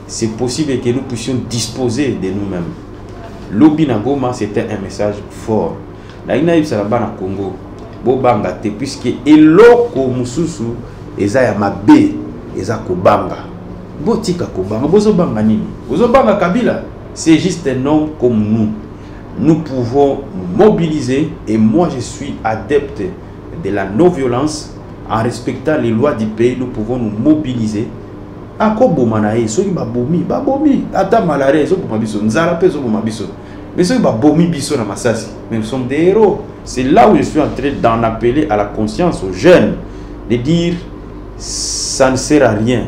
c'est possible que nous puissions disposer de nous-mêmes. Lobby na Goma, c'était un message fort. La inaïb salaba na Congo, bobanga te puisque eloko mususu eza ya mabe eza kobanga. Botika kobanga, bozo banga nini? Bozo banga Kabila, c'est juste un homme comme nous. Nous pouvons nous mobiliser et moi je suis adepte de la non-violence. En respectant les lois du pays, nous pouvons nous mobiliser. Akobo manae, soki ba bomi, ata malare, so boma biso, nzala pe so boma biso. Mais soki ba bomi biso na masasi, mais nous sommes des héros. C'est là où je suis en train d'en appeler à la conscience aux jeunes, de dire ça ne sert à rien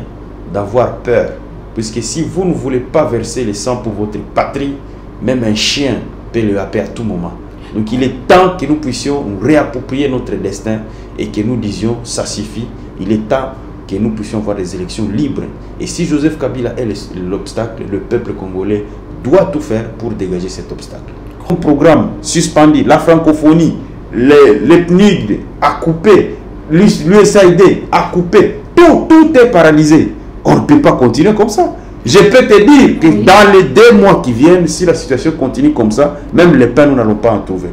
d'avoir peur, puisque si vous ne voulez pas verser le sang pour votre patrie, même un chien peut le happer à tout moment. Donc il est temps que nous puissions nous réapproprier notre destin et que nous disions ça suffit. Il est temps que nous puissions avoir des élections libres. Et si Joseph Kabila est l'obstacle, le peuple congolais doit tout faire pour dégager cet obstacle. Un programme suspendu, la francophonie, les PNUD a coupé, l'USAID a coupé, tout est paralysé. On ne peut pas continuer comme ça. Je peux te dire que dans les 2 mois qui viennent, si la situation continue comme ça, même les pains, nous n'allons pas en trouver.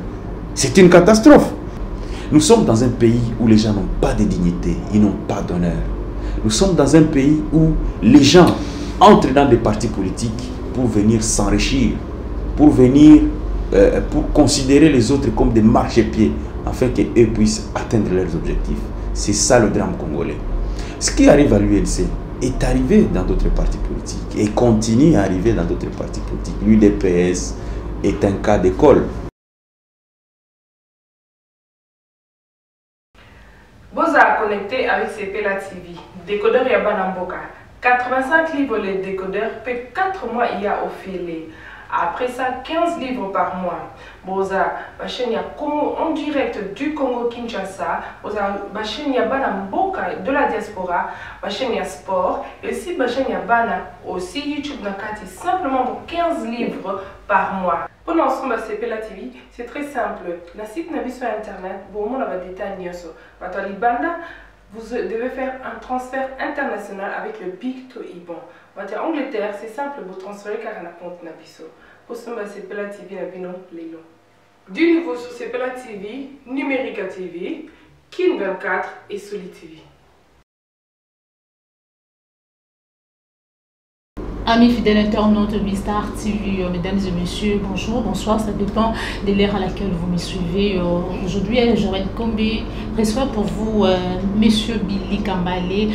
C'est une catastrophe. Nous sommes dans un pays où les gens n'ont pas de dignité, ils n'ont pas d'honneur. Nous sommes dans un pays où les gens entrent dans des partis politiques pour venir s'enrichir, pour venir, pour considérer les autres comme des marchepieds, afin qu'eux puissent atteindre leurs objectifs. C'est ça le drame congolais. Ce qui arrive à l'UNC est arrivé dans d'autres partis politiques et continue à arriver dans d'autres partis politiques. L'UDPS est un cas d'école. Vous êtes connecté avec CPLA TV, décodeur Yabana Mboka. 85 livres les décodeurs, peut 4 mois il y a offert. Après ça, 15 livres par mois. Boza, ma chaîne en direct du Congo Kinshasa. Boza, ma chaîne Yabana Mboka de la diaspora. Ma chaîne sport. Et aussi ma chaîne Yabana aussi YouTube Nakati. Simplement pour 15 livres par mois. Pour l'ensemble de CPLA TV, c'est très simple. La site n'a sur internet. Bon, on a des détails. Vous devez faire un transfert international avec le Big to Iban. En Angleterre, c'est simple, vous transférez car on a compte Nabiso. Pour ce moment, c'est CPLA TV, du nouveau sur CPLA TV, Numérica TV, Kin 24 et Solid TV. Amis fidèles internautes de Star TV, mesdames et messieurs, bonjour, bonsoir, ça dépend de l'ère à laquelle vous me suivez. Aujourd'hui, Joël Kombe reçoit pour vous Monsieur Billy Kambale,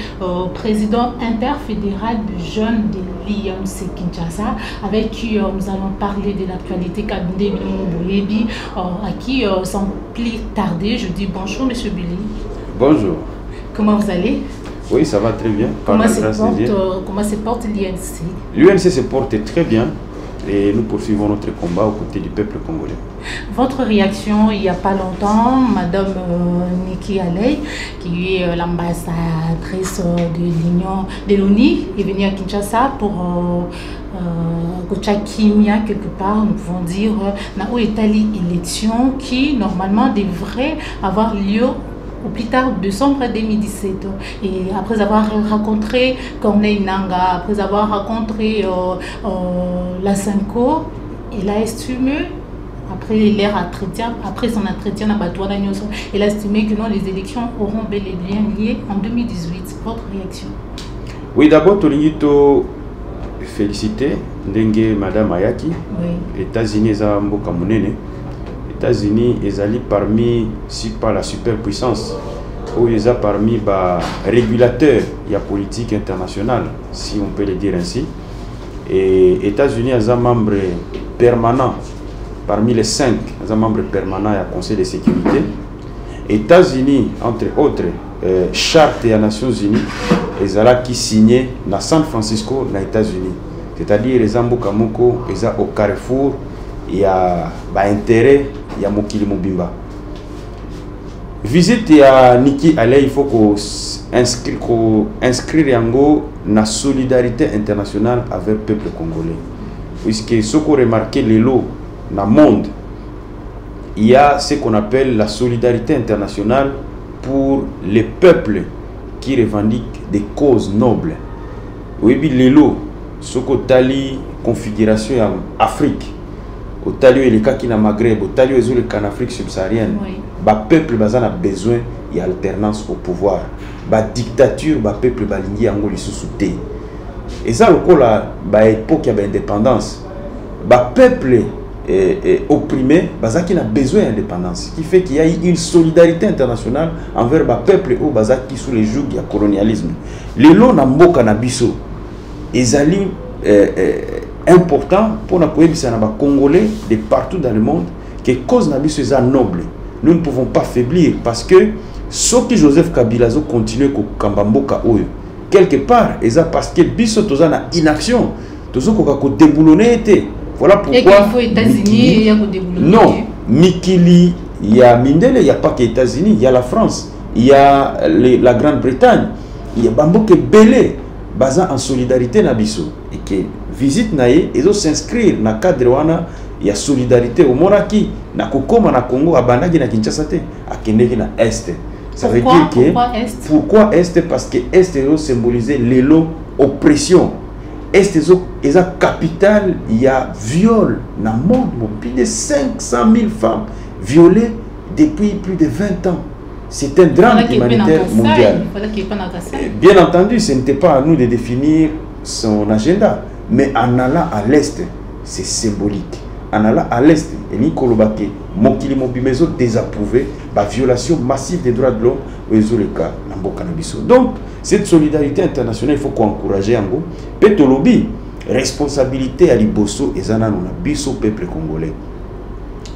président interfédéral de jeunes de l'IMC Kinshasa, avec qui nous allons parler de l'actualité Kabinde Boyebi, à qui, sans plus tarder, je dis bonjour Monsieur Billy. Bonjour. Comment vous allez? Oui, ça va très bien. Comment se porte l'INC? L'UNC se porte très bien et nous poursuivons notre combat aux côtés du peuple congolais. Votre réaction il n'y a pas longtemps, Madame Niki Alei, qui est l'ambassadrice de l'Union de l'ONU, est venue à Kinshasa pour Gochakimia quelque part, nous pouvons dire, où est l'élection qui normalement devrait avoir lieu au plus tard décembre 2017. Et après avoir rencontré Corneille Nanga, après avoir rencontré la Cinco, il a estimé, après son entretien à Batouana, il a estimé que non, les élections auront bel et bien lieu en 2018. Votre réaction? Oui, d'abord, Tolingito, féliciter Ndenge Madame Ayaki, oui. États-Unis, Zamboka Munene. États-Unis est parmi, si pas la superpuissance, ou ils sont parmi les régulateurs de la politique internationale, si on peut le dire ainsi. Et États-Unis est un membre permanent, parmi les 5 membres permanents du Conseil de sécurité. États-Unis, entre autres, charte des Nations Unies, est qui signé à San Francisco, aux États-Unis. C'est-à-dire les Ambokamoko, ils sont au carrefour. Il y a intérêt, il y a Mokili Mobimba. Visite à Niki Alei, il faut qu'on inscrire la solidarité internationale avec le peuple congolais. Puisque ce qu'on remarque les lots dans le monde, il y a ce qu'on appelle la solidarité internationale pour les peuples qui revendiquent des causes nobles. Oui, les lots, ce que tali configuration en Afrique, au tali les cas qui na Maghreb, au tali les en Afrique subsaharienne, ba peuple bazana besoin y alternance au pouvoir, ba dictature, ba peuple balingi yango li sous-souté. Et ça le coup là, ba époque y a indépendance, ba peuple opprimé, bazaki n'a besoin d'indépendance, qui fait qu'il y a une solidarité internationale envers le peuple ou bazaki sous les jougs du colonialisme. Les lots na mboka na biso, ezali important pour na koyebisa na ba Congolais de partout dans le monde que cause na biso eza noble. Nous ne pouvons pas faiblir parce que ce que Joseph Kabila zo continue ko kamba mboka oyo quelque part eza parce que biso toza na inaction, tozo ko déboulonner été. Voilà pourquoi. Et États-Unis, il y a non, Mikili, il y a Mindele, il n'y a pas que les États-Unis, il y a la France, il y a la Grande-Bretagne, il y a Bamboke Belé, basé en solidarité Nabiso. Et que visite Naye, ils ont s'inscrire dans le cadre wana, il y a solidarité au Monaki, na Kokoma, na Congo, à Bandagi, na Kinshasa, à Kendeki, na Est. Ça veut dire que. Pourquoi Est? Parce que Est est symbolisé l'élo oppression. Est la capitale, il y a viol dans le monde, plus de 500 000 femmes violées depuis plus de 20 ans. C'est un drame humanitaire mondial. Bien entendu, ce n'était pas à nous de définir son agenda, mais en allant à l'Est, c'est symbolique. En allant à l'Est, et Nicolas Baké, Mokili Mobimezo désapprouvé la violation massive des droits de l'homme au Zoleka, Nambo-Canabiso. Donc, cette solidarité internationale, il faut qu'on encourage Yango. Petolobi, responsabilité à Liboso et Zanano, Biso, peuple congolais.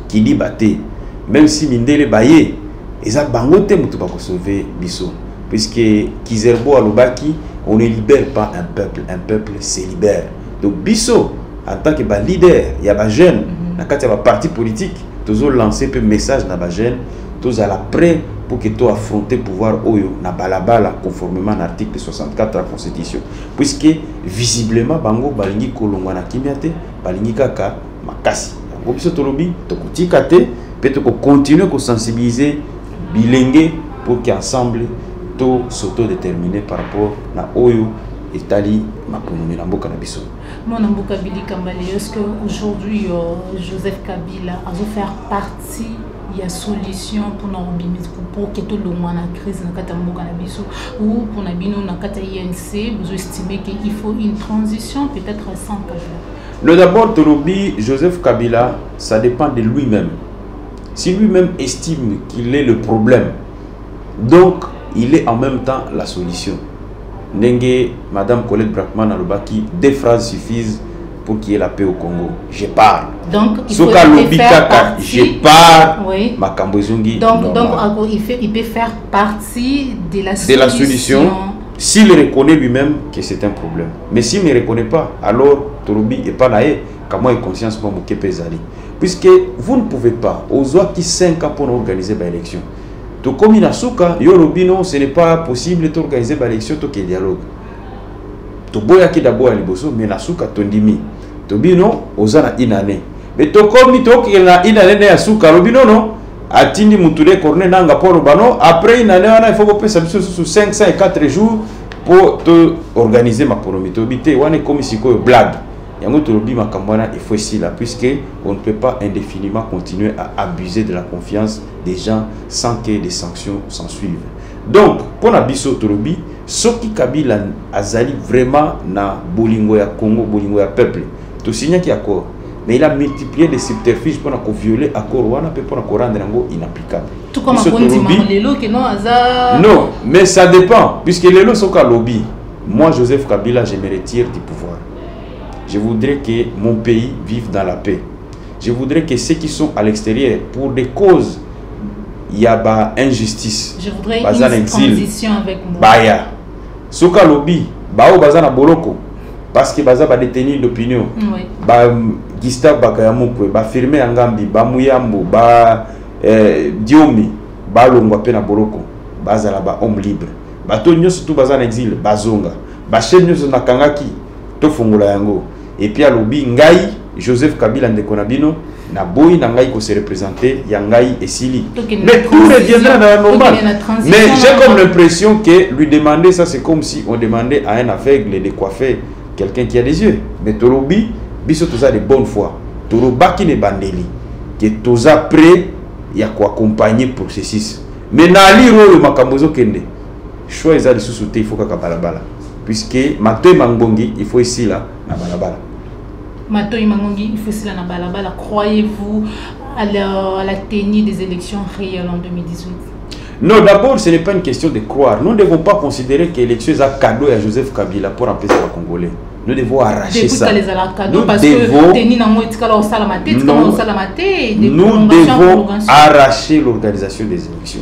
Qui dit Baté, même si Mindele Baye, ils ont bangoté pour sauver Biso. Puisque Kizerbo à Lobaki, on ne libère pas un peuple se libère. Donc Biso, en tant que leader, il y a des jeunes, il y a des partis politiques, ils ont lancé un message dans les jeunes, ils sont prêts pour que tu affrontes le pouvoir Oyo, na balabala, conformément à l'article 64 de la Constitution. Puisque visiblement, Bango, Balingi Kolongwa na Kimiate, Balingi Kaka, Makasi. Donc, Biso Tolobi, Tokoti Kate, peut-être continuer à sensibiliser Bilingue pour qu'ensemble, tout s'auto-déterminer par rapport à Oyo et Tali, Maponomi, Namboka Nabiso. Mon Namboka Bili Kambale, est-ce qu'aujourd'hui, Joseph Kabila a faire partie il y a solution pour que tout le monde a crise dans la crise ou pour la INC, vous estimez qu'il faut une transition peut-être sans Kabila? Le d'abord, Tolobi, Joseph Kabila, ça dépend de lui-même. Si lui-même estime qu'il est le problème, donc il est en même temps la solution. Nenge, Madame Colette Brackman Alobaki, 2 phrases suffisent pour qu'il y ait la paix au Congo. Je parle. Donc, il faut faire partie. Je parle. Oui. Donc il peut faire partie de la solution. S'il reconnaît lui-même que c'est un problème. Mais s'il ne reconnaît pas, alors Torobi n'est pas naïf. Comment il conscience pour Mouké Pezali? Puisque vous ne pouvez pas, aux autres qui 5 ans pour organiser l'élection. Tout comme il a souka, Yorobino, ce n'est pas possible d'organiser l'élection, tout qu'il dialogue. Tout boya qui d'abord à Liboso, mais la souka tondimi. Tobino, aux ans une année. Mais tout comme il y a une année à souka, Robino, non? Atindi Moutoulé, Corné, Nanga, Polo, Bano. Après une année, il faut que ça sous 504 jours pour organiser ma poromité. On est comme ici, blague. Il faut ici là, puisque on ne peut pas indéfiniment continuer à abuser de la confiance des gens sans que des sanctions s'en suivent. Donc, pour la biso Torobi, ce qui Kabila Azali vraiment na bolingo ya Congo, bolingo ya peuple, tout signe qui accord. Mais il a multiplié des subterfuges pour violer l'accord pour rendre inapplicable. Tout comme non, mais ça dépend, puisque les lots sont qu'à lobby. Moi, Joseph Kabila, je me retire du pouvoir. Je voudrais que mon pays vive dans la paix. Je voudrais que ceux qui sont à l'extérieur, pour des causes, il y a injustice. Je voudrais une transition avec moi. Baya. Soka lobby, bao bazana boloko, parce que baza ba détenir d'opinion. Oui. Ba Gustave Bakayamukwe, ba firmer Angambi, ba Muyambo, ba Diomi, ba longwa pe na boloko, baza la ba homme libre. Ba to nyoso tout bazana exil, bazonga. Ba chen nyoso na kangaki, to fungola yango. Et puis à l'obi ngai Joseph Kabila Ndekonabino na boy na ngai ko se représenter ya ngai et Sili. Mais tout reviendra dans la normale. Mais j'ai comme l'impression que lui demander ça, c'est comme si on demandait à un aveugle de coiffer quelqu'un qui a des yeux. Mais Tolobi, biso toza de bonne foi. Tolobaki ne bandeli. Que toza prêt, il y a quoi accompagner le processus. Mais nali rolo makambozo kende. Choix eza de sous-souté, il faut kaka balabala. Puisque Matoy Mangongi, il faut ici là, na balabala. Matoy Mangongi, il faut ici là, na balabala. Croyez-vous à la tenue des élections réelles en 2018? Non, d'abord, ce n'est pas une question de croire. Nous ne devons pas considérer que l'élection est un cadeau à Joseph Kabila pour empêcher les Congolais. Nous devons arracher ça. Nous devons arracher l'organisation des élections.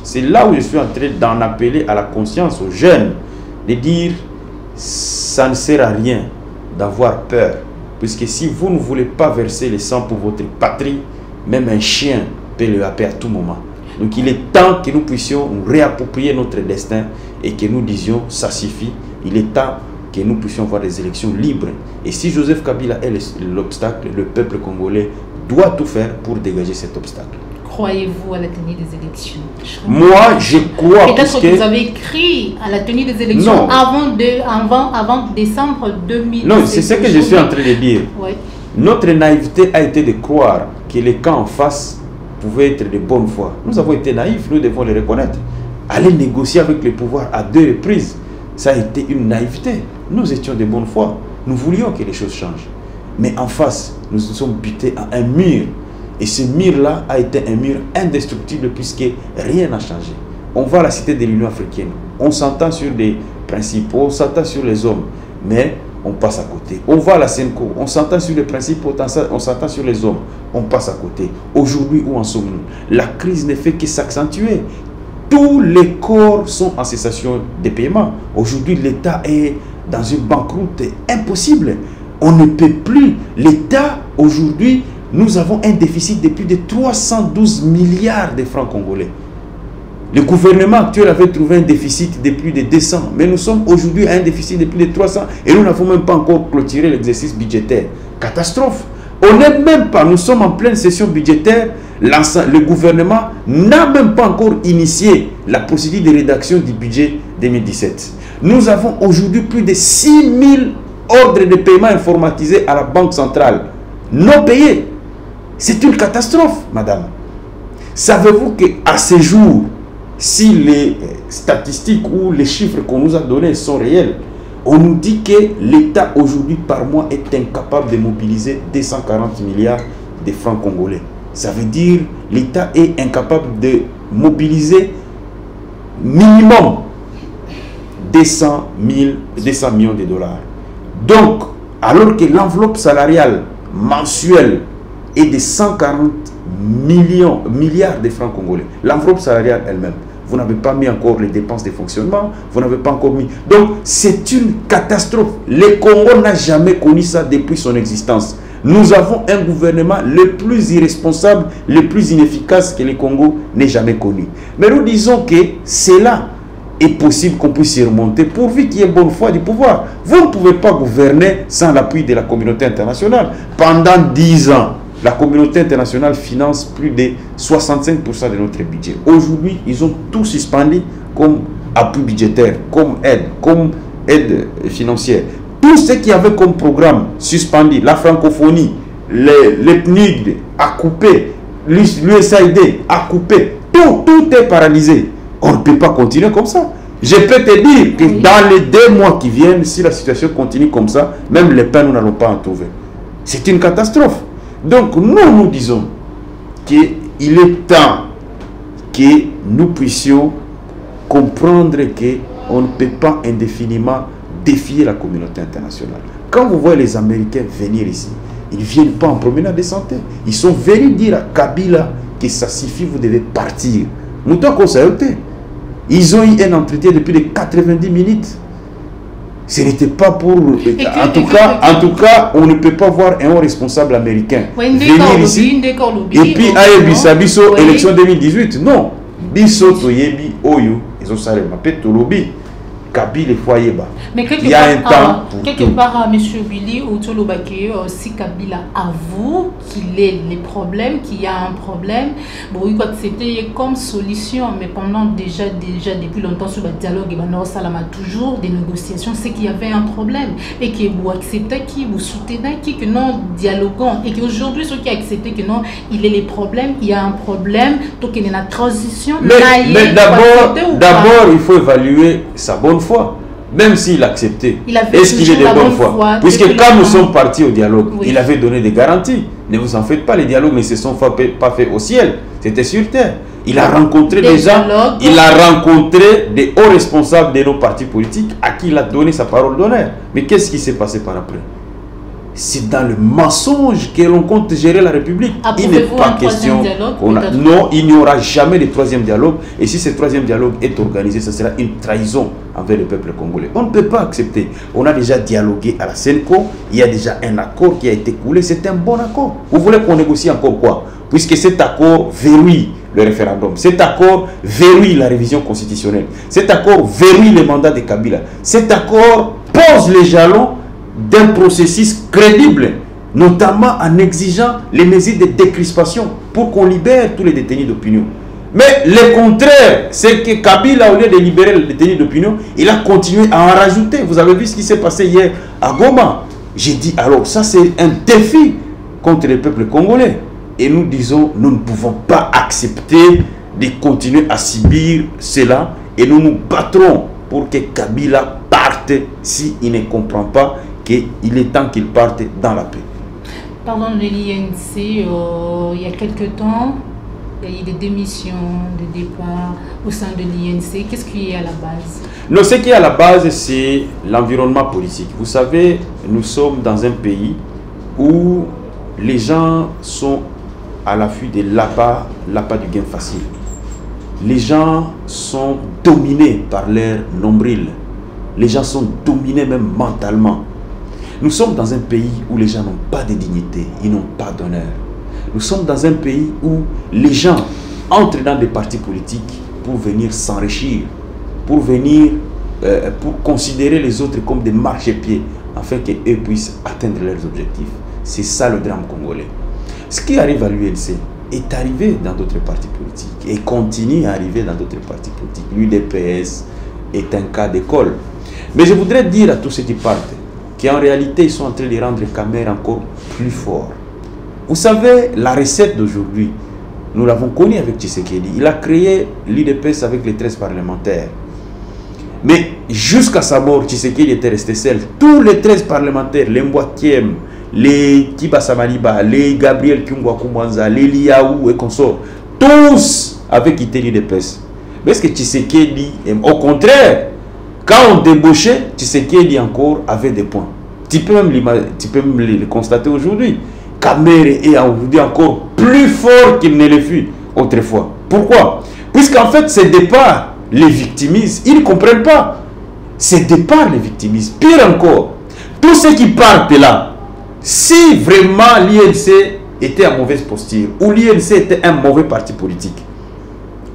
C'est là où je suis en train d'en appeler à la conscience aux jeunes, de dire ça ne sert à rien d'avoir peur. Puisque si vous ne voulez pas verser le sang pour votre patrie, même un chien peut le happer à tout moment. Donc il est temps que nous puissions nous réapproprier notre destin et que nous disions ça suffit. Il est temps que nous puissions avoir des élections libres. Et si Joseph Kabila est l'obstacle, le peuple congolais doit tout faire pour dégager cet obstacle. Croyez-vous à la tenue des élections? Moi, je crois. Peut-être que vous avez écrit à la tenue des élections avant décembre 2017. Non, c'est ce que je suis en train de dire. Ouais. Notre naïveté a été de croire que les camps en face pouvaient être de bonne foi. Nous avons été naïfs, nous devons le reconnaître. Aller négocier avec le pouvoir à 2 reprises, ça a été une naïveté. Nous étions de bonne foi. Nous voulions que les choses changent. Mais en face, nous nous sommes butés à un mur. Et ce mur-là a été un mur indestructible puisque rien n'a changé. On va à la cité de l'Union africaine. On s'entend sur des principes, on s'entend sur les hommes. Mais on passe à côté. On va à la Senco, on s'entend sur les principes, on s'entend sur les hommes, on passe à côté. Aujourd'hui, où en sommes-nous? La crise ne fait que s'accentuer. Tous les corps sont en cessation de paiement. Aujourd'hui, l'État est dans une banqueroute impossible. On ne peut plus. L'État, aujourd'hui, nous avons un déficit de plus de 312 milliards de francs congolais. Le gouvernement actuel avait trouvé un déficit de plus de 200, mais nous sommes aujourd'hui à un déficit de plus de 300 et nous n'avons même pas encore clôturé l'exercice budgétaire. Catastrophe. On n'est même pas, nous sommes en pleine session budgétaire, le gouvernement n'a même pas encore initié la procédure de rédaction du budget 2017. Nous avons aujourd'hui plus de 6000 ordres de paiement informatisés à la Banque centrale, non payés. C'est une catastrophe, madame. Savez-vous qu'à ce jour, si les statistiques ou les chiffres qu'on nous a donnés sont réels, on nous dit que l'État aujourd'hui par mois est incapable de mobiliser 240 milliards de francs congolais. Ça veut dire que l'État est incapable de mobiliser minimum 200 millions de dollars. Donc, alors que l'enveloppe salariale mensuelle est de 140 milliards de francs congolais, l'enveloppe salariale elle-même, vous n'avez pas mis encore les dépenses de fonctionnement, vous n'avez pas encore mis... Donc, c'est une catastrophe. Le Congo n'a jamais connu ça depuis son existence. Nous avons un gouvernement le plus irresponsable, le plus inefficace que le Congo n'ait jamais connu. Mais nous disons que cela est possible qu'on puisse y remonter pourvu qu'il y ait bonne foi du pouvoir. Vous ne pouvez pas gouverner sans l'appui de la communauté internationale. Pendant 10 ans, la communauté internationale finance plus de 65% de notre budget. Aujourd'hui, ils ont tout suspendu comme appui budgétaire, comme aide financière. Tout ce qu'il y avait comme programme suspendu, la francophonie, les PNUD a coupé, l'USAID a coupé, tout est paralysé. On ne peut pas continuer comme ça. Je peux te dire que dans les 2 mois qui viennent, si la situation continue comme ça, même les pains, nous n'allons pas en trouver. C'est une catastrophe. Donc nous disons qu'il est temps que nous puissions comprendre qu'on ne peut pas indéfiniment défier la communauté internationale. Quand vous voyez les Américains venir ici, ils ne viennent pas en promenade de santé. Ils sont venus dire à Kabila que ça suffit, vous devez partir. Nous devons s'arrêter. Ils ont eu un entretien depuis de 90 minutes. Ce n'était pas pour... En tout cas, on ne peut pas voir un haut responsable américain venir ici et puis aller bisabiso élection 2018. Non. Biso toyebi oyo, ils ont salé ma pète lobby. Kabila et Foyeba. Mais quelque il y a un temps quelque part, M. Willy Otolobake, si Kabila avoue qu'il ait les problèmes, qu'il y a un problème, bon, il faut accepter comme solution, mais pendant déjà depuis longtemps sur le dialogue, il y a toujours des négociations, c'est qu'il y avait un problème, et que vous acceptez qui, vous soutenez qui, que non dialoguant, et qu'aujourd'hui, ceux qui acceptent que non, il y a les problèmes, il y a un problème, donc il y a une transition. Mais d'abord, il faut évaluer sa bonne foi. Même s'il acceptait, est-ce qu'il est de bonne foi? Puisque quand nous sommes partis au dialogue, il avait donné des garanties. Ne vous en faites pas, les dialogues ne se sont pas faits au ciel, c'était sur terre. Il a rencontré des gens, il a rencontré des hauts responsables de nos partis politiques à qui il a donné sa parole d'honneur. Mais qu'est-ce qui s'est passé par après? C'est dans le mensonge que l'on compte gérer la République. Il n'est pas question. Non, il n'y aura jamais de troisième dialogue. Et si ce troisième dialogue est organisé, ce sera une trahison envers le peuple congolais. On ne peut pas accepter. On a déjà dialogué à la Senco. Il y a déjà un accord qui a été coulé. C'est un bon accord. Vous voulez qu'on négocie encore quoi? Puisque cet accord verrouille le référendum. Cet accord verrouille la révision constitutionnelle. Cet accord verrouille le mandat de Kabila. Cet accord pose les jalons d'un processus crédible, notamment en exigeant les mesures de décrispation pour qu'on libère tous les détenus d'opinion. Mais le contraire, c'est que Kabila, au lieu de libérer les détenus d'opinion, il a continué à en rajouter. Vous avez vu ce qui s'est passé hier à Goma. J'ai dit, alors ça c'est un défi contre le peuple congolais. Et nous disons, nous ne pouvons pas accepter de continuer à subir cela. Et nous nous battrons pour que Kabila parte s'il ne comprend pas qu'il est temps qu'il parte dans la paix. Pardon, de l'INC, il y a quelque temps, il y a eu des démissions, des départs au sein de l'INC. Qu'est-ce qui est à la base? Non, ce qui est à la base, c'est l'environnement politique. Vous savez, nous sommes dans un pays où les gens sont à l'affût de l'appât du gain facile. Les gens sont dominés par leur nombril. Les gens sont dominés même mentalement. Nous sommes dans un pays où les gens n'ont pas de dignité, ils n'ont pas d'honneur. Nous sommes dans un pays où les gens entrent dans des partis politiques pour venir s'enrichir, pour venir, pour considérer les autres comme des marchepieds, afin qu'eux puissent atteindre leurs objectifs. C'est ça le drame congolais. Ce qui arrive à l'UNC est arrivé dans d'autres partis politiques et continue à arriver dans d'autres partis politiques. L'UDPS est un cas d'école. Mais je voudrais dire à tous ceux qui partent qu'en réalité, ils sont en train de rendre Khmer encore plus fort. Vous savez, la recette d'aujourd'hui, nous l'avons connue avec Tshisekedi. Il a créé l'UDPS avec les 13 parlementaires. Mais jusqu'à sa mort, Tshisekedi était resté seul. Tous les 13 parlementaires, les Mbouakiem, les Kiba Samaniba, les Gabriel Kyungwa Kumwanza, les Liaou et consorts, tous avaient quitté l'UDPS. Mais est-ce que Tshisekedi, au contraire, quand on débauchait, Tshisekedi encore avait des points. Tu peux même le constater aujourd'hui. Khmer est aujourd'hui encore plus fort qu'il ne le fut autrefois. Pourquoi? Puisqu'en fait, ces départs les victimisent. Ils ne comprennent pas. Ces départs les victimisent. Pire encore, tous ceux qui partent là, si vraiment l'INC était en mauvaise posture, ou l'INC était un mauvais parti politique,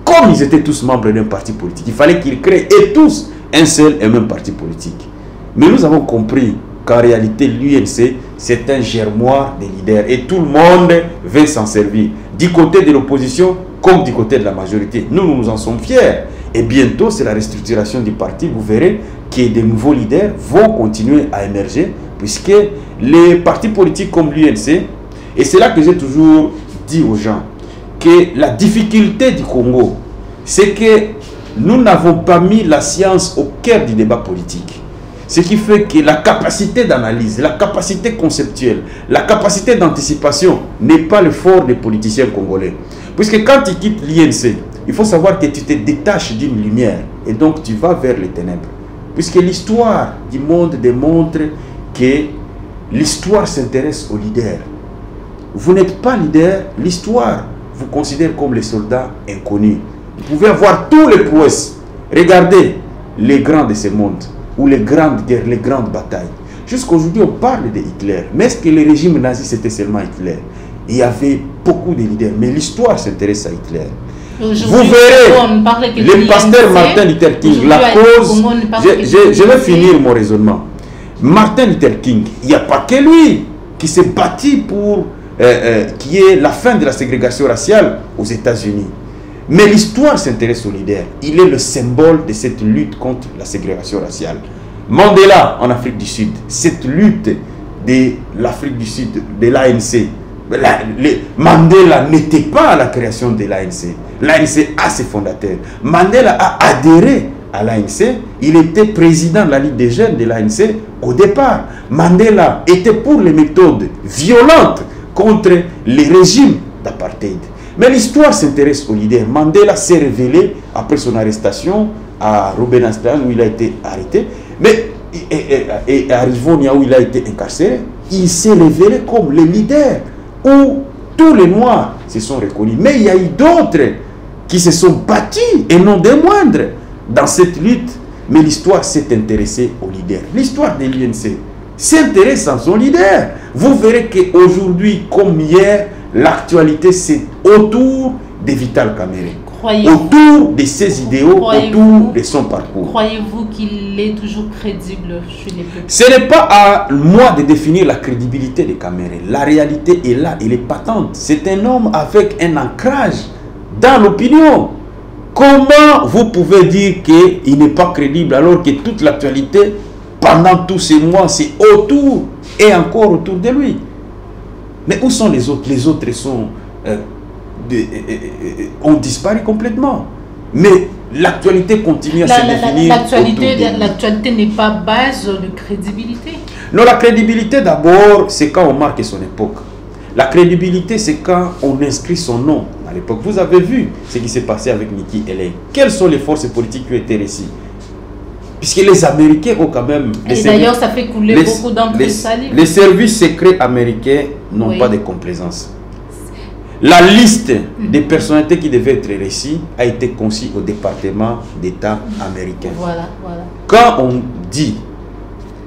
comme ils étaient tous membres d'un parti politique, il fallait qu'ils créent et tous un seul et même parti politique. Mais nous avons compris qu'en réalité, l'UNC, c'est un germoir des leaders. Et tout le monde veut s'en servir. Du côté de l'opposition, comme du côté de la majorité. Nous en sommes fiers. Et bientôt, c'est la restructuration du parti. Vous verrez que de nouveaux leaders vont continuer à émerger. Puisque les partis politiques comme l'UNC, et c'est là que j'ai toujours dit aux gens, que la difficulté du Congo, c'est que nous n'avons pas mis la science au cœur du débat politique. Ce qui fait que la capacité d'analyse, la capacité conceptuelle, la capacité d'anticipation n'est pas le fort des politiciens congolais. Puisque quand tu quittes l'INC, il faut savoir que tu te détaches d'une lumière et donc tu vas vers les ténèbres. Puisque l'histoire du monde démontre que l'histoire s'intéresse aux leaders. Vous n'êtes pas leader, l'histoire vous considère comme les soldats inconnus. Vous pouvez avoir tous les prouesses. Regardez les grands de ce monde, ou les grandes guerres, les grandes batailles. Jusqu'aujourd'hui, on parle de Hitler. Mais est-ce que le régime nazi, c'était seulement Hitler? Il y avait beaucoup de leaders, mais l'histoire s'intéresse à Hitler. Vous verrez le pasteur Martin Luther King, la cause, je vais finir mon raisonnement. Martin Luther King, il n'y a pas que lui qui s'est battu pour qu'il y ait la fin de la ségrégation raciale aux États-Unis. Mais l'histoire s'intéresse aux leaders. Il est le symbole de cette lutte contre la ségrégation raciale. Mandela en Afrique du Sud, cette lutte de l'Afrique du Sud, de l'ANC. Mandela n'était pas à la création de l'ANC. L'ANC a ses fondateurs. Mandela a adhéré à l'ANC. Il était président de la Ligue des jeunes de l'ANC au départ. Mandela était pour les méthodes violentes contre les régimes d'apartheid. Mais l'histoire s'intéresse aux leaders. Mandela s'est révélé après son arrestation à Robben Island où il a été arrêté. Mais et à Rivonia où il a été incarcéré, il s'est révélé comme le leader où tous les Noirs se sont reconnus. Mais il y a eu d'autres qui se sont battus et non des moindres dans cette lutte. Mais l'histoire s'est intéressée aux leaders. L'histoire de l'UNC s'intéresse à son leader. Vous verrez qu'aujourd'hui, comme hier, l'actualité c'est autour de Vital Kamerhe, autour de ses idéaux, autour de son parcours. Croyez-vous qu'il est toujours crédible chez les peuples? Ce n'est pas à moi de définir la crédibilité de Kamerhe. La réalité est là, elle est patente. C'est un homme avec un ancrage dans l'opinion. Comment vous pouvez dire qu'il n'est pas crédible alors que toute l'actualité, pendant tous ces mois, c'est autour et encore autour de lui? Mais où sont les autres? Les autres ont disparu complètement. Mais l'actualité continue à se définir. L'actualité n'est pas base de crédibilité. Non, la crédibilité d'abord, c'est quand on marque son époque. La crédibilité, c'est quand on inscrit son nom à l'époque. Vous avez vu ce qui s'est passé avec Nikki Haley. Quelles sont les forces politiques qui ont été réussies? Puisque les Américains ont quand même... Et d'ailleurs, ça fait couler beaucoup d'entre eux salive. Les services secrets américains n'ont pas de complaisance. La liste des personnalités qui devaient être réussies a été conçue au département d'État américain. Voilà. Quand on dit,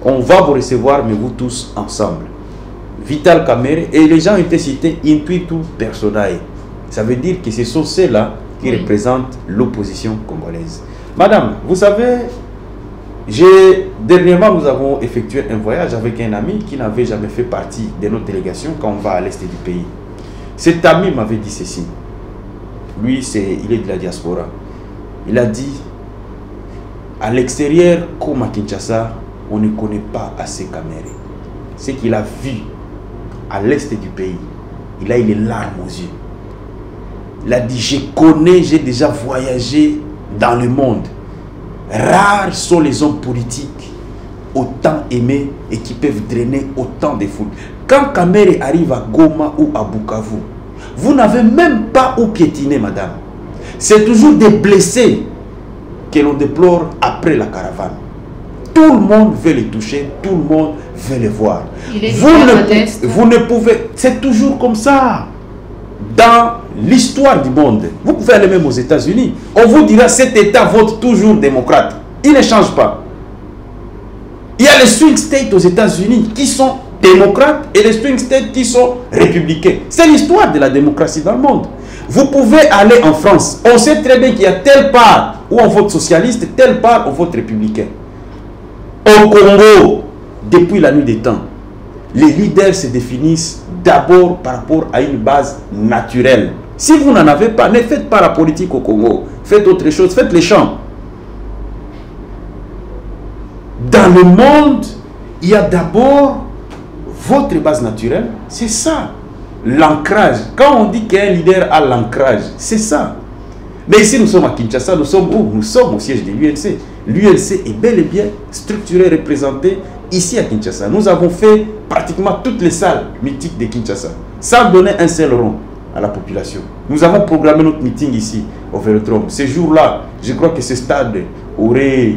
on va vous recevoir, mais vous tous ensemble, Vital Kamerhe, et les gens ont été cités, Intuitu Personae. Ça veut dire que ce sont ceux-là qui représentent l'opposition congolaise. Madame, vous savez... Dernièrement, nous avons effectué un voyage avec un ami qui n'avait jamais fait partie de notre délégation quand on va à l'est du pays. Cet ami m'avait dit ceci. Lui, il est de la diaspora. Il a dit, à l'extérieur, comme à Kinshasa, on ne connaît pas assez Kamerhe. Ce qu'il a vu à l'est du pays, il a eu les larmes aux yeux. Il a dit, je connais, j'ai déjà voyagé dans le monde. Rares sont les hommes politiques autant aimés et qui peuvent drainer autant de foules. Quand Kamerhe arrive à Goma ou à Bukavu, vous n'avez même pas où piétiner, madame. C'est toujours des blessés que l'on déplore après la caravane. Tout le monde veut les toucher, tout le monde veut les voir. Vous ne pouvez... C'est toujours comme ça. Dans l'histoire du monde, vous pouvez aller même aux États-Unis, on vous dira cet État vote toujours démocrate. Il ne change pas. Il y a les swing states aux États-Unis qui sont démocrates et les swing states qui sont républicains. C'est l'histoire de la démocratie dans le monde. Vous pouvez aller en France, on sait très bien qu'il y a telle part où on vote socialiste, telle part où on vote républicain. Au Congo, depuis la nuit des temps, les leaders se définissent d'abord par rapport à une base naturelle. Si vous n'en avez pas, ne faites pas la politique au Congo. Faites autre chose, faites les champs. Dans le monde, il y a d'abord votre base naturelle. C'est ça, l'ancrage. Quand on dit qu'un leader a l'ancrage, c'est ça. Mais ici, nous sommes à Kinshasa, nous sommes où? Nous sommes au siège de l'UNC. L'UNC est bel et bien structuré, représenté ici à Kinshasa. Nous avons fait pratiquement toutes les salles mythiques de Kinshasa, sans donner un seul rond à la population. Nous avons programmé notre meeting ici, au Vélodrome. Ce jour-là, je crois que ce stade aurait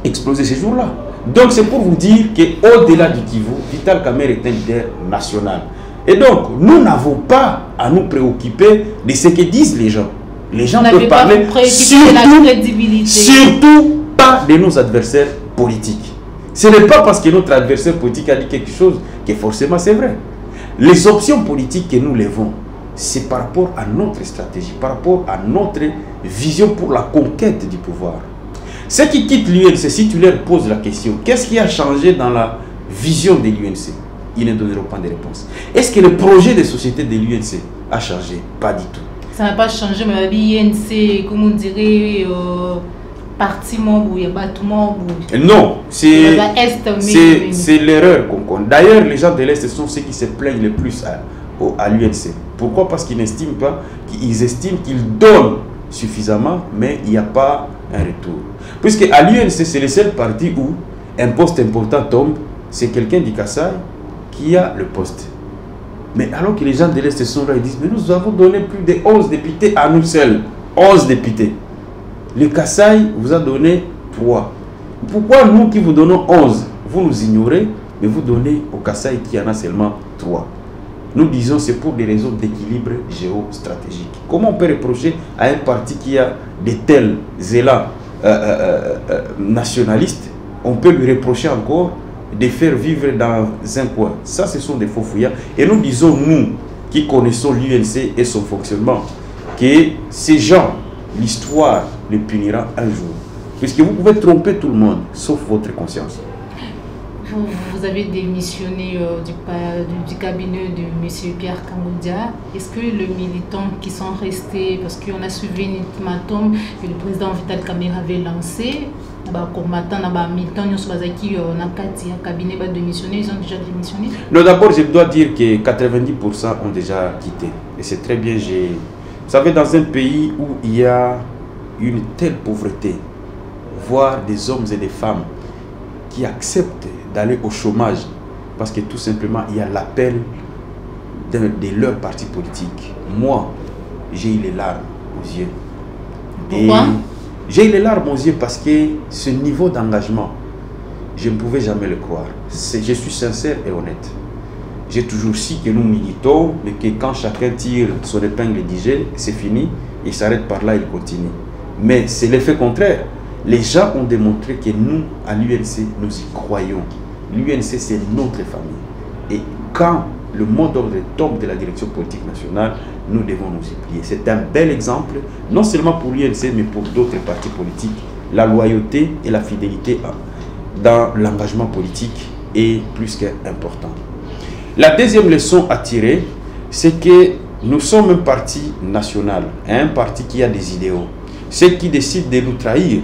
explosé ce jour-là. Donc c'est pour vous dire qu'au-delà du Kivu, Vital Kamerhe est un leader national. Et donc, nous n'avons pas à nous préoccuper de ce que disent les gens. Les gens peuvent parler, surtout pas de nos adversaires politiques. Ce n'est pas parce que notre adversaire politique a dit quelque chose que forcément c'est vrai. Les options politiques que nous levons, c'est par rapport à notre stratégie, par rapport à notre vision pour la conquête du pouvoir. Ceux qui quittent l'UNC, si tu leur poses la question, qu'est-ce qui a changé dans la vision de l'UNC? Ils ne donneront pas de réponse. Est-ce que le projet de société de l'UNC a changé? Pas du tout. Ça n'a pas changé, mais l'UNC, comment on dirait, parti membre, il y a bâtiment. Non, c'est l'erreur qu'on compte. D'ailleurs, les gens de l'Est sont ceux qui se plaignent le plus à l'UNC. Pourquoi? Parce qu'ils n'estiment pas, qu'ils estiment qu'ils donnent suffisamment, mais il n'y a pas un retour. Puisque à l'UNC, c'est le seul parti où un poste important tombe, c'est quelqu'un du Kassai qui a le poste. Mais alors que les gens de l'Est sont là, ils disent, mais nous avons donné plus de 11 députés à nous seuls. 11 députés. Le Kassai vous a donné 3. Pourquoi nous qui vous donnons 11, vous nous ignorez, mais vous donnez au Kassai qui en a seulement 3? Nous disons c'est pour des raisons d'équilibre géostratégique. Comment on peut reprocher à un parti qui a de tels élans nationalistes, on peut lui reprocher encore de faire vivre dans un coin? Ça, ce sont des faux fouillards. Et nous disons, nous qui connaissons l'UNC et son fonctionnement, que ces gens, l'histoire les punira un jour. Puisque vous pouvez tromper tout le monde, sauf votre conscience. Vous avez démissionné du cabinet de M. Pierre Kamoudia. Est-ce que les militants qui sont restés, parce qu'on a suivi un ultimatum que le président Vital Kamerhe avait lancé, cabinet va démissionner, ils ont déjà démissionné? Non, d'abord, je dois dire que 90% ont déjà quitté. Et c'est très bien. Vous savez, dans un pays où il y a une telle pauvreté, voir des hommes et des femmes qui acceptent d'aller au chômage parce que tout simplement il y a l'appel de leur parti politique. Moi, j'ai eu les larmes aux yeux. Pourquoi? J'ai eu les larmes aux yeux parce que ce niveau d'engagement, je ne pouvais jamais le croire. Je suis sincère et honnête. J'ai toujours su que nous militons, mais que quand chacun tire son épingle du jeu, c'est fini, il s'arrête par là, il continue. Mais c'est l'effet contraire. Les gens ont démontré que nous, à l'UNC, nous y croyons. L'UNC, c'est notre famille. Et quand le mot d'ordre tombe de la direction politique nationale, nous devons nous y plier. C'est un bel exemple, non seulement pour l'UNC, mais pour d'autres partis politiques. La loyauté et la fidélité dans l'engagement politique est plus qu'important. La deuxième leçon à tirer, c'est que nous sommes un parti national, un parti qui a des idéaux. Ceux qui décident de nous trahir,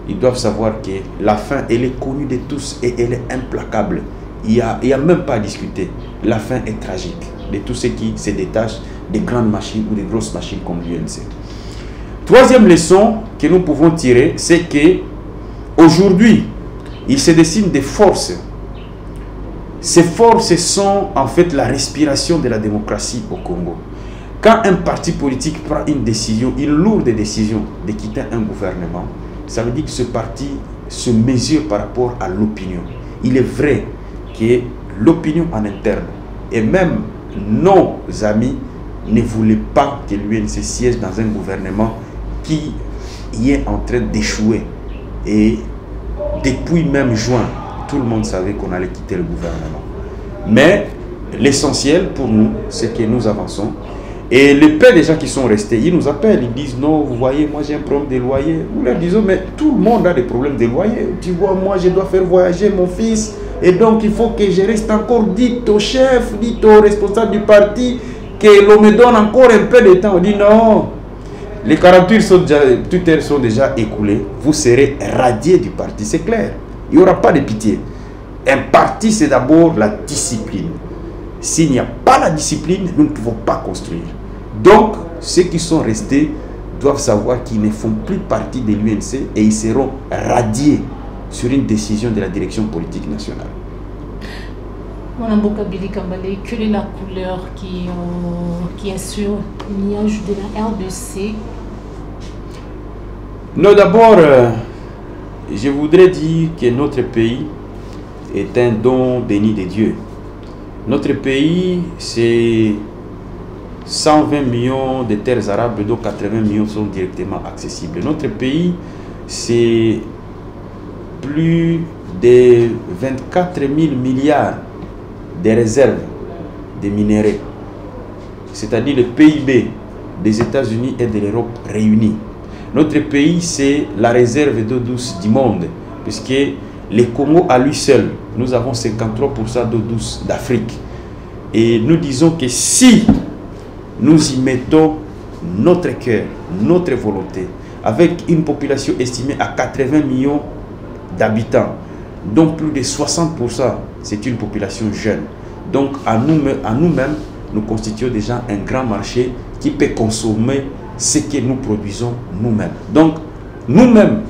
ils doivent savoir que la fin, elle est connue de tous et elle est implacable. Il n'y a même pas à discuter. La fin est tragique de tous ceux qui se détachent des grandes machines ou des grosses machines comme l'UNC. Troisième leçon que nous pouvons tirer, c'est que aujourd'hui, il se dessine des forces. Ces forces sont en fait la respiration de la démocratie au Congo. Quand un parti politique prend une décision, une lourde décision de quitter un gouvernement, ça veut dire que ce parti se mesure par rapport à l'opinion. Il est vrai que l'opinion en interne, et même nos amis, ne voulaient pas que l'UNC siège dans un gouvernement qui y est en train d'échouer. Et depuis même juin, tout le monde savait qu'on allait quitter le gouvernement. Mais l'essentiel pour nous, c'est que nous avançons. Et les peu des gens qui sont restés, ils nous appellent, ils disent non, vous voyez, moi j'ai un problème de loyer. Nous leur disons, mais tout le monde a des problèmes de loyer. Tu vois, moi je dois faire voyager mon fils. Et donc il faut que je reste encore, dites au chef, dites au responsable du parti, que l'on me donne encore un peu de temps. On dit non, les 48 heures sont déjà écoulées. Vous serez radié du parti, c'est clair. Il n'y aura pas de pitié. Un parti, c'est d'abord la discipline. S'il n'y a pas la discipline, nous ne pouvons pas construire. Donc, ceux qui sont restés doivent savoir qu'ils ne font plus partie de l'UNC et ils seront radiés sur une décision de la direction politique nationale. Mwanamboka Billy Kambale, quelle est la couleur qui assure l'image de la RDC? Non, d'abord, je voudrais dire que notre pays est un don béni de Dieu. Notre pays, c'est 120 millions de terres arables, dont 80 millions sont directement accessibles. Notre pays, c'est plus de 24 000 milliards de réserves de minéraux. c'est-à-dire le PIB des États-Unis et de l'Europe réunis. Notre pays, c'est la réserve d'eau douce du monde, puisque le Congo à lui seul, nous avons 53% d'eau douce d'Afrique. Et nous disons que si nous y mettons notre cœur, notre volonté, avec une population estimée à 80 millions d'habitants, dont plus de 60% c'est une population jeune. Donc à nous-mêmes, nous constituons déjà un grand marché qui peut consommer ce que nous produisons nous-mêmes. Donc nous-mêmes,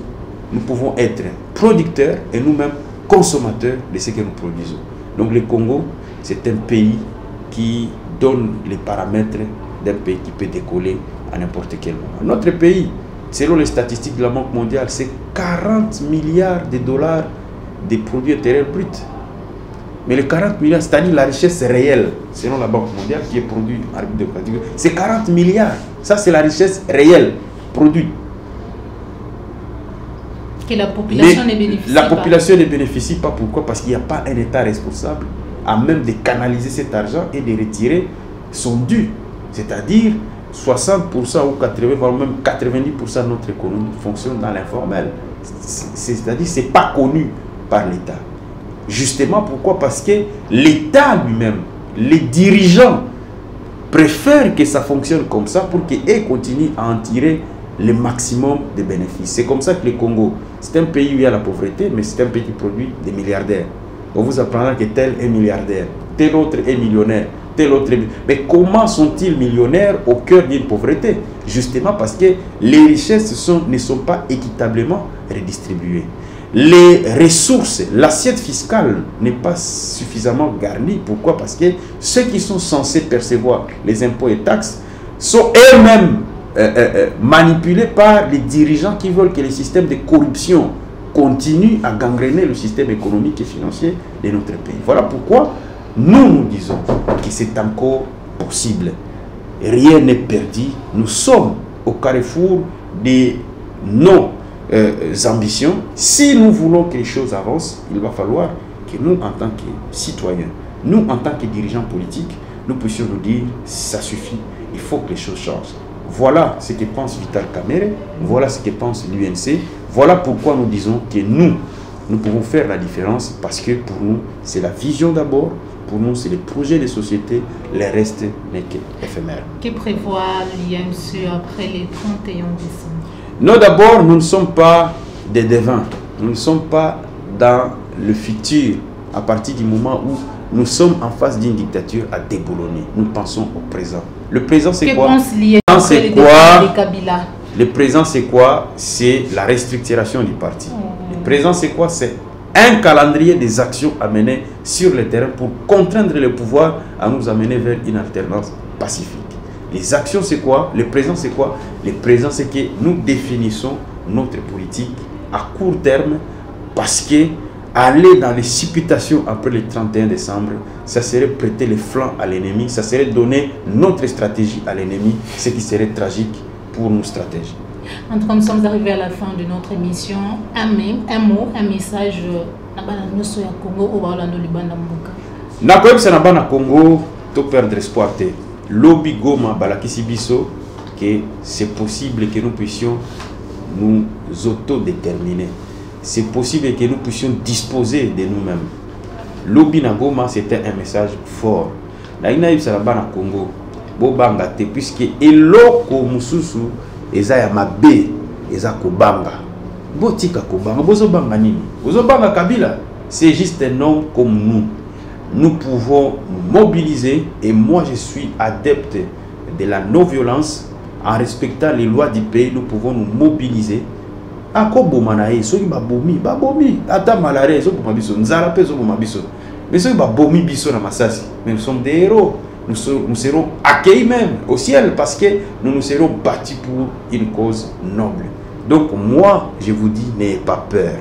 nous pouvons être producteurs et nous-mêmes consommateurs de ce que nous produisons. Donc le Congo, c'est un pays qui donne les paramètres d'un pays qui peut décoller à n'importe quel moment. Notre pays, selon les statistiques de la Banque mondiale, c'est 40 milliards de dollars de produits intérieurs bruts. Mais les 40 milliards, c'est-à-dire la richesse réelle, selon la Banque mondiale, qui est produite en de catégorie, c'est 40 milliards. Ça, c'est la richesse réelle produite. Que la population ne bénéficie pas. La pas. population ne bénéficie pas. Pourquoi? Parce qu'il n'y a pas un État responsable à même de canaliser cet argent et de retirer son dû. C'est-à-dire 60% ou 80, voire même 90% de notre économie fonctionne dans l'informel. C'est-à-dire que ce n'est pas connu par l'État. Justement, pourquoi? Parce que l'État lui-même, les dirigeants préfèrent que ça fonctionne comme ça pour qu'ils continuent à en tirer le maximum de bénéfices. C'est comme ça que le Congo, c'est un pays où il y a la pauvreté, mais c'est un pays qui produit des milliardaires. On vous apprendra que tel est milliardaire, tel autre est millionnaire, tel autre est... Mais comment sont-ils millionnaires au cœur d'une pauvreté? Justement parce que les richesses ne sont pas équitablement redistribuées. Les ressources, l'assiette fiscale n'est pas suffisamment garnie. Pourquoi? Parce que ceux qui sont censés percevoir les impôts et taxes sont eux-mêmes manipulés par les dirigeants qui veulent que les systèmes de corruption continuent à gangréner le système économique et financier de notre pays. Voilà pourquoi nous disons que c'est encore possible. Rien n'est perdu. Nous sommes au carrefour de nos ambitions. Si nous voulons que les choses avancent, il va falloir que nous, en tant que citoyens, nous, en tant que dirigeants politiques, nous puissions nous dire, ça suffit, il faut que les choses changent. Voilà ce que pense Vital Kamerhe, voilà ce que pense l'UNC, voilà pourquoi nous disons que nous pouvons faire la différence, parce que pour nous, c'est la vision d'abord, pour nous, c'est les projets de société, le reste n'est qu'éphémère. Que prévoit l'UNC après les 31 décembre? Non, d'abord, nous ne sommes pas des devins. Nous ne sommes pas dans le futur à partir du moment où nous sommes en face d'une dictature à déboulonner. Nous pensons au présent. Le présent, c'est quoi? Le présent, c'est quoi? C'est la restructuration du parti. Le présent, c'est quoi? C'est un calendrier des actions à mener sur le terrain pour contraindre le pouvoir à nous amener vers une alternance pacifique. Les actions, c'est quoi? Le présent, c'est quoi? Le présent, c'est que nous définissons notre politique à court terme, parce que aller dans les supputations après le 31 décembre, ça serait prêter les flancs à l'ennemi, ça serait donner notre stratégie à l'ennemi, ce qui serait tragique pour nos stratégies. Entre nous sommes arrivés à la fin de notre émission. Un mot, un message à Congo ou à na Congo, to perdre espoir. Lobby Goma balakisi biso que c'est possible que nous puissions nous autodéterminer. C'est possible que nous puissions disposer de nous-mêmes. Lobby na Goma, c'était un message fort. Na inaïb salabana Congo, bobanga te, puisque eloko mususu eza ya mabe eza kobanga. Botika kobanga, bozo banga nini? Bozo banga Kabila, c'est juste un homme comme nous. Nous pouvons nous mobiliser, et moi je suis adepte de la non-violence. En respectant les lois du pays, nous pouvons nous mobiliser. Ako bomanae, soki babomi, ata malare, so bomabiso, nzarape so bomabiso. Mais soki babomi biso na masasi, mais nous sommes des héros. Nous serons accueillis même au ciel, parce que nous nous serons battus pour une cause noble. Donc moi, je vous dis, n'ayez pas peur.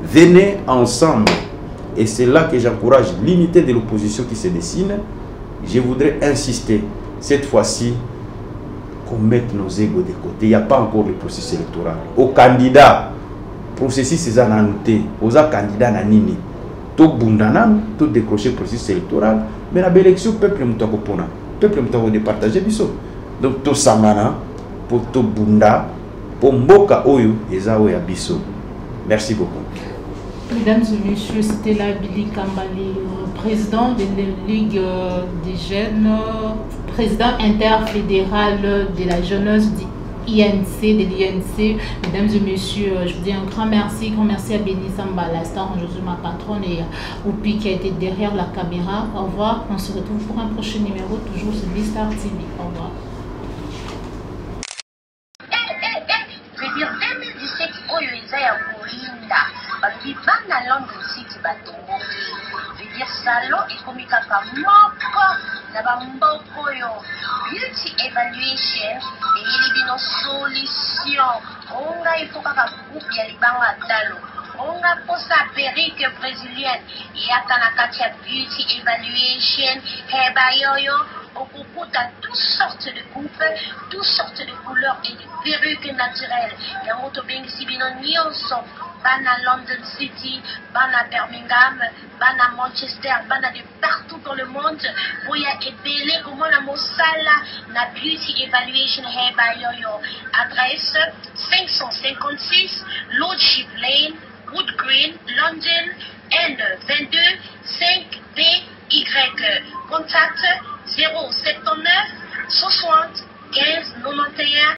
Venez ensemble. Et c'est là que j'encourage l'unité de l'opposition qui se dessine. Je voudrais insister, cette fois-ci, qu'on mette nos égos de côté. Il n'y a pas encore le processus électoral. Aux candidats, le processus est annoté. Aux candidats, nanini. Tout bundanam, tout décrocher le processus électoral. Mais la élection, peuple, peuple mtako de partager biso. Donc to sangana pour to bunda pour mboka oyo ezao ya biso. Merci beaucoup. Mesdames et messieurs, c'était là Billy Kambale, président de la Ligue des jeunes, président interfédéral de la jeunesse de l'INC. Mesdames et messieurs, je vous dis un grand merci à Béni Samba, la star, aujourd'hui ma patronne, et Oupi qui a été derrière la caméra. Au revoir, on se retrouve pour un prochain numéro, toujours sur Bistar TV. Au revoir. Bana London City batongo veut dire salon ekomika ka moko na bamboko yo beauty evaluation eyeli bino solution onga ifo kaka groupe ya libanga talo onga posa perruque brésilienne yaka na kati ya beauty evaluation heba yoyo okukuta toutes sortes de coupes, toutes sortes de couleurs et de perruques naturelles. Yango tobengisi bino nyonso bana London City, bana Birmingham, bana Manchester, bana de partout dans le monde. Boya ebele komona mosala na beauty evaluation heba yoyo. Adresse 556 Lordship Lane, Wood Green, London, N22 5DY. Contact 079 60 15 91